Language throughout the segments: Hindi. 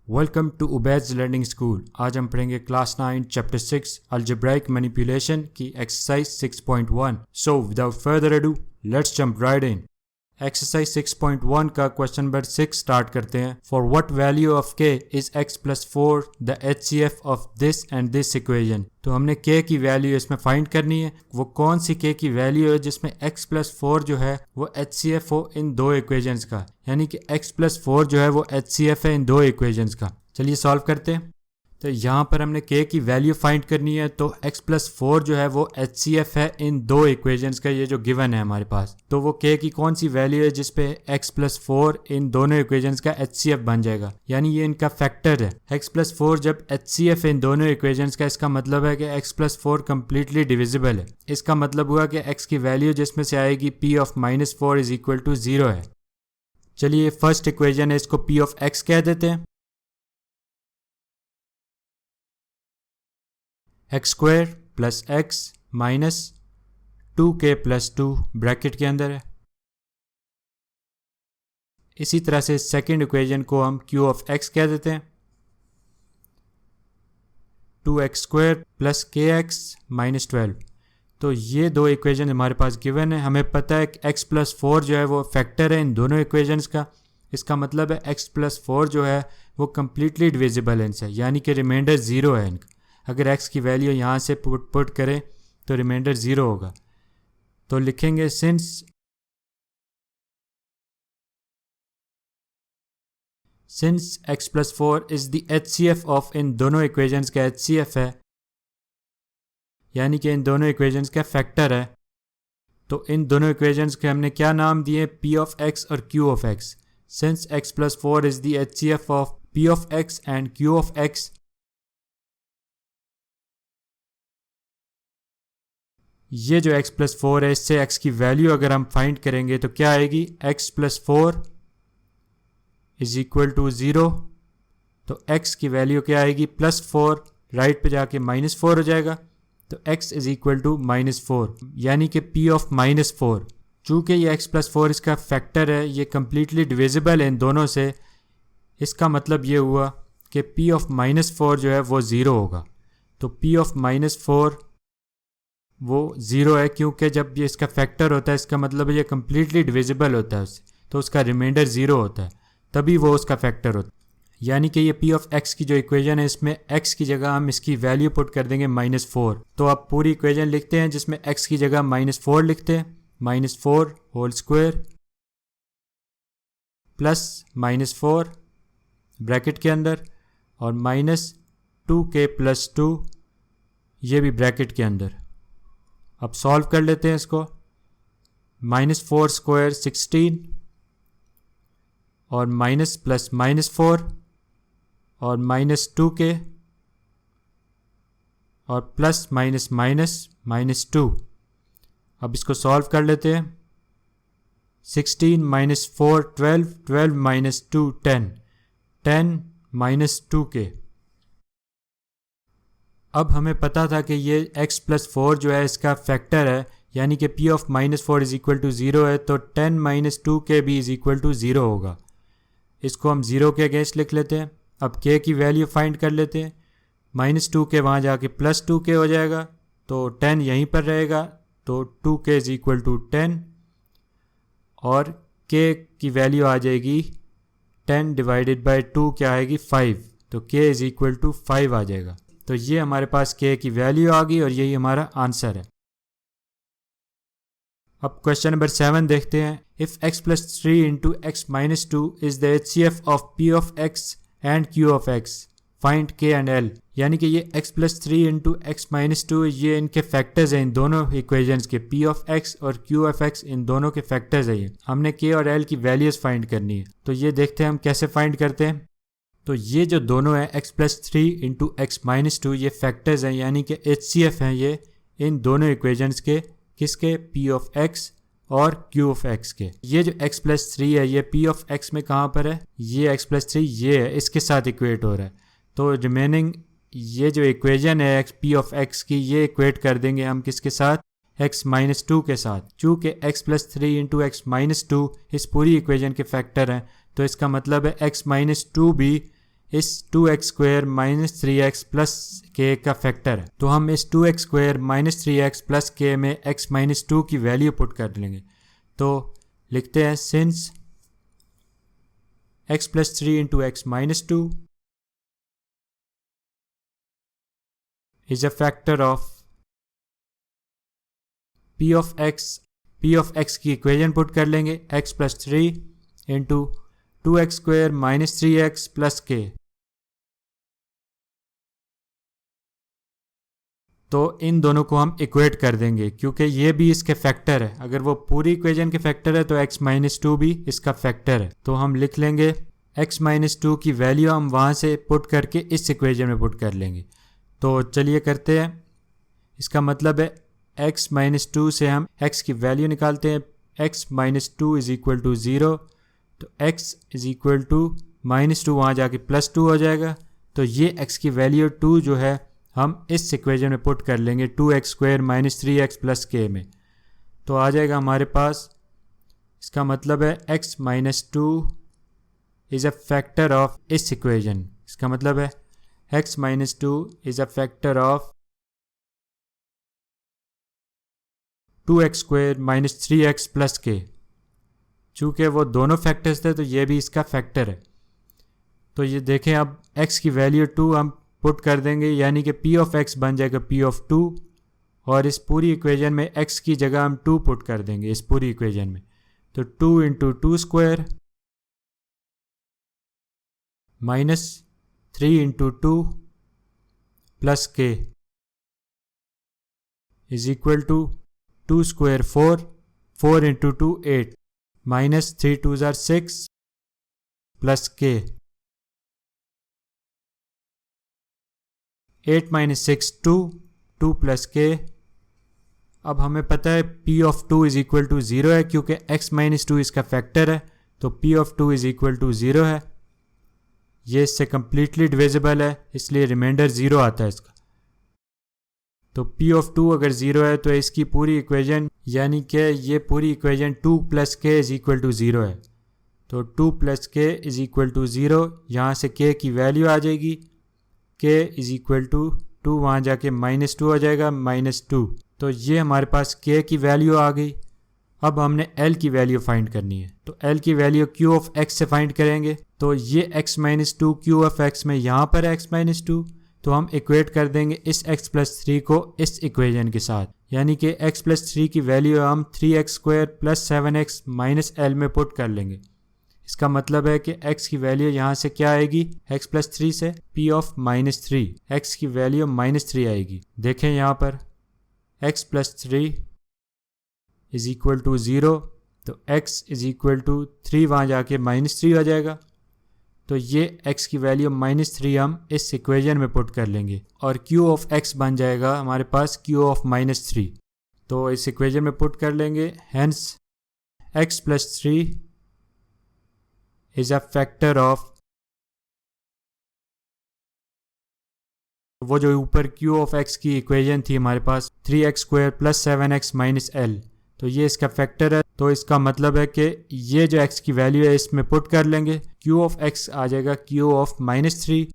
Welcome to Ubaid's learning school. आज हम पढ़ेंगे क्लास 9 चैप्टर 6 अलजेब्राइक मैनिपुलेशन की exercise 6.1। So without further ado let's jump right in. Exercise 6.1 का क्वेश्चन नंबर 6 स्टार्ट करते हैं। For what value of k is x plus 4 the HCF of this and this equation. तो हमने k की वैल्यू इसमें फाइंड करनी है। वो कौन सी k की वैल्यू है जिसमें x प्लस 4 जो है वो HCF हो इन दो इक्वेशंस का, यानी कि x प्लस 4 जो है वो HCF है इन दो इक्वेशंस का। चलिए सॉल्व करते हैं। तो यहाँ पर हमने k की वैल्यू फाइंड करनी है, तो x प्लस 4 जो है वो HCF है इन दो इक्वेशंस का, ये जो गिवन है हमारे पास। तो वो k की कौन सी वैल्यू है जिसपे x प्लस 4 इन दोनों इक्वेशंस का HCF बन जाएगा, यानी ये इनका फैक्टर है। x प्लस 4 जब HCF है इन दोनों इक्वेशंस का, इसका मतलब है कि x प्लस 4 कम्प्लीटली डिविजिबल है। इसका मतलब हुआ कि x की वैल्यू जिसमें से आएगी p of minus 4 is equal to 0 है। चलिए फर्स्ट इक्वेशन है, इसको p ऑफ x कह देते हैं। X square plus x minus 2k plus 2 bracket के अंदर है। इसी तरह से सेकंड इक्वेशन को हम q ऑफ x कह देते हैं। 2x square plus kx minus 12। तो ये दो इक्वेशन हमारे पास गिवन है। हमें पता है कि x प्लस 4 जो है वो फैक्टर है इन दोनों इक्वेशंस का। इसका मतलब है x प्लस 4 जो है वो कम्प्लीटली डिविजिबल है इनसे, यानी कि रिमाइंडर 0 है इनका। अगर x की वैल्यू यहाँ से पुट करें तो रिमाइंडर 0 होगा। तो लिखेंगे since x plus 4 is the HCF of, इन दोनों इक्वेशंस का HCF है, यानी कि इन दोनों इक्वेशंस का फैक्टर है। तो इन दोनों इक्वेशंस के हमने क्या नाम दिए, p ऑफ x और q of x। Since x plus 4 is the HCF of p of x and q of x, ये जो x प्लस 4 है इससे x की वैल्यू अगर हम फाइंड करेंगे तो क्या आएगी, x plus 4 is equal to 0। तो x की वैल्यू क्या आएगी, प्लस 4 राइट पे जाके माइनस 4 हो जाएगा। तो x is equal to minus 4, यानी कि p ऑफ माइनस 4। चूँकि ये x प्लस 4 इसका फैक्टर है, ये कम्प्लीटली डिविजिबल है इन दोनों से। इसका मतलब ये हुआ कि p ऑफ माइनस 4 जो है वो 0 होगा। तो p ऑफ माइनस 4 वो 0 है, क्योंकि जब ये इसका फैक्टर होता है इसका मतलब ये कम्प्लीटली डिविजिबल होता है उससे, तो उसका रिमाइंडर 0 होता है, तभी वो उसका फैक्टर होता है। यानी कि ये p ऑफ x की जो इक्वेशन है इसमें x की जगह हम इसकी वैल्यू पुट कर देंगे माइनस 4। तो आप पूरी इक्वेशन लिखते हैं जिसमें x की जगह माइनस 4 लिखते हैं। Minus 4 whole square plus minus 4 bracket के अंदर और माइनस 2k प्लस 2 ये भी ब्रैकेट के अंदर। अब सॉल्व कर लेते हैं इसको। माइनस 4 स्क्वायर 16 और माइनस प्लस माइनस 4 और माइनस 2k और प्लस माइनस माइनस माइनस 2। अब इसको सॉल्व कर लेते हैं। 16 माइनस 4 12, 12 माइनस 2 10, 10 माइनस 2k। अब हमें पता था कि ये x प्लस 4 जो है इसका फैक्टर है, यानी कि p of minus 4 is equal to 0 है, तो 10 माइनस 2k भी इज इक्वल टू 0 होगा। इसको हम 0 के अगेंस्ट लिख लेते हैं। अब k की वैल्यू फाइंड कर लेते हैं। माइनस 2k वहाँ जाके प्लस 2k हो जाएगा, तो 10 यहीं पर रहेगा, तो 2k इज इक्वल टू 10 और k की वैल्यू आ जाएगी 10 डिवाइडेड बाई 2 क्या आएगी 5, तो k इज इक्वल टू 5 आ जाएगा। तो ये हमारे पास k की वैल्यू आ गई और यही हमारा आंसर है। अब क्वेश्चन नंबर 7 देखते हैं। If x plus 3 into x minus 2 is the HCF of p of x and q of x, find k and l। यानी कि ये x plus 3 into x minus 2 ये इनके फैक्टर्स हैं इन दोनों इक्वेशंस के, p ऑफ x और q ऑफ x इन दोनों के फैक्टर्स हैं। ये हमने k और l की वैल्यूज फाइंड करनी है। तो ये देखते हैं हम कैसे फाइंड करते हैं। तो ये जो दोनों है x plus 3 into x minus 2 ये फैक्टर्स हैं, यानी कि HCF हैं ये इन दोनों इक्वेशंस के। किसके, p ऑफ x और q ऑफ x के। ये जो x प्लस 3 है ये p ऑफ x में कहाँ पर है, ये x प्लस 3 ये है, इसके साथ इक्वेट हो रहा है। तो रिमेनिंग ये जो इक्वेशन है p ऑफ x की ये इक्वेट कर देंगे हम किसके साथ, x माइनस 2 के साथ। चूँकि x plus 3 into x minus 2 इस पूरी इक्वेशन के फैक्टर हैं, तो इसका मतलब है x माइनस 2 भी इस 2x² माइनस 3x प्लस के का फैक्टर है। तो हम इस 2x² माइनस 3x प्लस के में x माइनस 2 की वैल्यू पुट कर लेंगे। तो लिखते हैं since x plus 3 into x minus 2 is a factor of p of x की इक्वेशन पुट कर लेंगे x plus 3 into 2x² minus 3x plus के। तो इन दोनों को हम इक्वेट कर देंगे क्योंकि ये भी इसके फैक्टर है। अगर वो पूरी इक्वेशन के फैक्टर है तो x माइनस 2 भी इसका फैक्टर है। तो हम लिख लेंगे x माइनस 2 की वैल्यू हम वहाँ से पुट करके इस इक्वेशन में पुट कर लेंगे। तो चलिए करते हैं। इसका मतलब है x माइनस 2 से हम x की वैल्यू निकालते हैं। x minus 2 is equal to 0। तो x is equal to minus 2 वहाँ जाके प्लस 2 हो जाएगा। तो ये x की वैल्यू 2 जो है हम इस इक्वेशन में पुट कर लेंगे 2x² माइनस 3x प्लस के में। तो आ जाएगा हमारे पास। इसका मतलब है x minus 2 is a factor of इस इक्वेशन। इसका मतलब है x minus 2 is a factor of 2x² minus 3x plus के। चूँकि वो दोनों फैक्टर्स थे तो ये भी इसका फैक्टर है। तो ये देखें अब x की वैल्यू 2 हम पुट कर देंगे, यानी कि p ऑफ x बन जाएगा p ऑफ 2 और इस पूरी इक्वेशन में x की जगह हम 2 पुट कर देंगे इस पूरी इक्वेशन में। तो 2 into 2² minus 3 into 2 plus k is equal to 2² 4 into 2 8 minus 3 2 6 plus k 8 minus 6 2 plus के। अब हमें पता है p of 2 is equal to 0 है क्योंकि x माइनस 2 इसका फैक्टर है। तो p of 2 is equal to 0 है। ये इससे कम्प्लीटली डिविजिबल है इसलिए रिमाइंडर 0 आता है इसका। तो p ऑफ 2 अगर 0 है तो इसकी पूरी इक्वेशन यानी कि ये पूरी equation 2 plus k is equal to 0 है। तो 2 plus k is equal to 0, यहाँ से k की वैल्यू आ जाएगी k इज इक्वल टू 2 वहाँ जाके माइनस 2 हो जाएगा माइनस 2। तो ये हमारे पास k की वैल्यू आ गई। अब हमने l की वैल्यू फाइंड करनी है। तो l की वैल्यू q ऑफ x से फाइंड करेंगे। तो ये x minus 2 q of x में यहाँ पर है x माइनस 2, तो हम इक्वेट कर देंगे इस x प्लस 3 को इस इक्वेशन के साथ, यानी कि x प्लस 3 की वैल्यू हम 3x² plus 7x minus l में पुट कर लेंगे। इसका मतलब है कि x की वैल्यू यहाँ से क्या आएगी x प्लस 3 से p ऑफ माइनस 3, x की वैल्यू माइनस 3 आएगी। देखें यहाँ पर x plus 3 is equal to 0, तो x इज इक्वल टू 3 वहाँ जाके माइनस 3 हो जाएगा। तो ये x की वैल्यू माइनस 3 हम इस इक्वेशन में पुट कर लेंगे और q ऑफ x बन जाएगा हमारे पास q ऑफ माइनस 3। तो इस इक्वेशन में पुट कर लेंगे। Hence x plus 3 is a factor of, वो जो ऊपर q ऑफ x की इक्वेशन थी हमारे पास 3x² plus 7x minus l, तो ये इसका फैक्टर है। तो इसका मतलब है कि ये जो x की वैल्यू है इसमें पुट कर लेंगे। q ऑफ x आ जाएगा q ऑफ माइनस 3।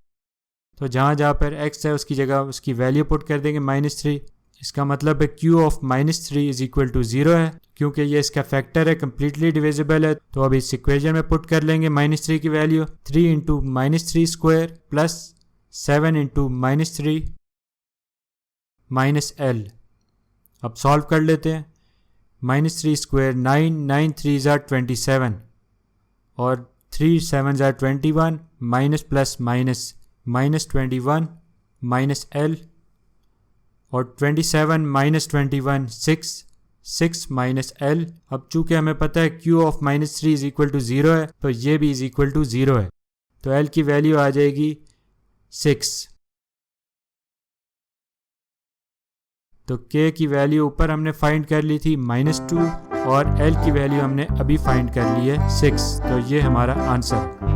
तो जहाँ जहाँ पर x है उसकी जगह उसकी वैल्यू पुट कर देंगे माइनस 3। इसका मतलब है q of minus 3 is equal to 0 है क्योंकि ये इसका फैक्टर है, कम्प्लीटली डिविजिबल है। तो अब इस इक्वेशन में पुट कर लेंगे माइनस 3 की value 3 into minus 3² plus 7 into minus 3 minus l। अब सॉल्व कर लेते हैं। माइनस 3² 9, 9 3 ज़ा 27 और 3 7 ज़ा 21 minus plus minus minus 21 minus l और 27 माइनस 21 6 6 माइनस l। अब चूंकि हमें पता है q of minus 3 is equal to 0 है तो ये भी इज इक्वल टू 0 है। तो l की वैल्यू आ जाएगी 6। तो k की वैल्यू ऊपर हमने फाइंड कर ली थी -2 और l की वैल्यू हमने अभी फाइंड कर ली है 6। तो ये हमारा आंसर है।